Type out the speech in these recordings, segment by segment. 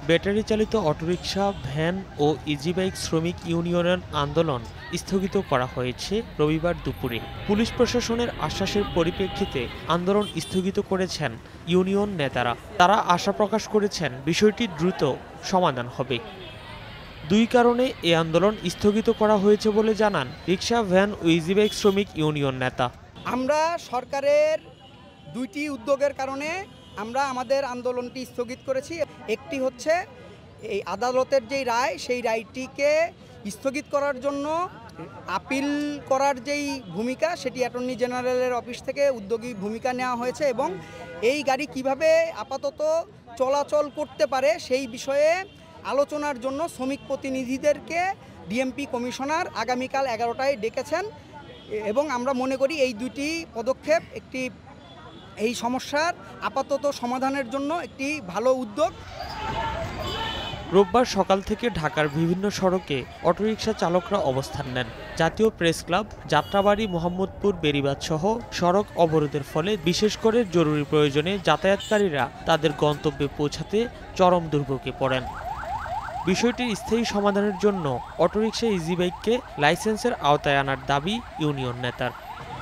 Battery চালিত autorickshaw, van ও easy bike শ্রমিক ইউনিয়নের আন্দোলন স্থগিত করা হয়েছে রবিবার দুপুরে। পুলিশ প্রশাসনের আশ্বাসের পরিপ্রেক্ষিতে আন্দোলন স্থগিত করেছেন ইউনিয়ন নেতারা। তারা আশা প্রকাশ করেছেন বিষয়টি দ্রুত সমাধান হবে। দুই কারণে এ আন্দোলন স্থগিত করা হয়েছে বলে জানান রিকশা, ভ্যান ও ইজি বাইক শ্রমিক ইউনিয়ন নেতা। আমরা সরকারের দুইটি উদ্যোগের কারণে আমরা আমাদের আন্দোলনটি স্থগিত করেছি। একটি হচ্ছে এই আদালতের যেই রায়, সেই রায়টিকে স্থগিত করার জন্য আপিল করার যেই ভূমিকা, সেটি অ্যাটর্নি জেনারেলের অফিস থেকে উদ্যোগী ভূমিকা নেওয়া হয়েছে এবং এই গাড়ি কিভাবে আপাতত চলাচল করতে পারে সেই বিষয়ে আলোচনার জন্য শ্রমিক প্রতিনিধিদেরকে ডিএমপি কমিশনার আগামীকাল 11টায় ডেকেছেন এবং আমরা মনে করি এই দুটি পদক্ষেপ এই সমস্যার আপাতত সমাধানের জন্য একটি ভালো উদ্যোগ। রোববার সকাল থেকে ঢাকার বিভিন্ন সড়কে অটোরিকশা চালকরা অবস্থান নেন। জাতীয় প্রেস ক্লাব, যাত্রাবাড়ি, মোহাম্মদপুর, বেড়িবাঁধ সহ সড়ক অবরোধের ফলে বিশেষ করে জরুরি প্রয়োজনে যাতায়াতকারীরা তাদের গন্তব্যে পৌঁছাতে চরম দুর্ভোগে পড়েন। বিষয়টির স্থায়ী সমাধানের জন্য অটোরিকশা, ইজি বাইককে লাইসেন্সের আওতায় আনার দাবি ইউনিয়ন নেতার।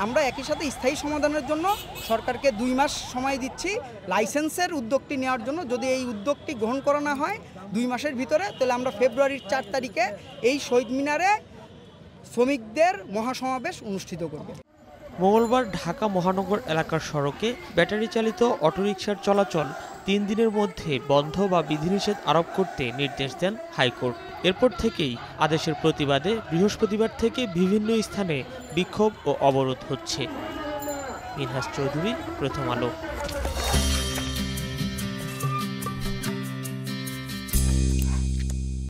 আমরা একই সাথে স্থায়ী সমাধানের জন্য সরকারকে 2 মাস সময় দিচ্ছি লাইসেন্সের উদ্যোগটি নেওয়ার জন্য। যদি এই উদ্যোগটি গ্রহণ করা না হয় 2 মাসের ভিতরে, তাহলে আমরা ফেব্রুয়ারির 4 তারিখে এই শহীদ মিনারে শ্রমিকদের মহাসমাবেশ অনুষ্ঠিত করব। মঙ্গলবার ঢাকা মহানগর এলাকার সড়কে ব্যাটারি চালিত অটোরিকশার চলাচল 3 দিনের মধ্যে বন্ধ বা বিধিনিষেধ আরোপ করতে নির্দেশ দেন হাইকোর্ট। এরপর থেকেই আদেশের প্রতিবাদে বৃহস্পতিবার থেকে বিভিন্ন স্থানে বিক্ষোভ ও অবরোধ হচ্ছে। মিনহাজ চৌধুরী, প্রথম আলো।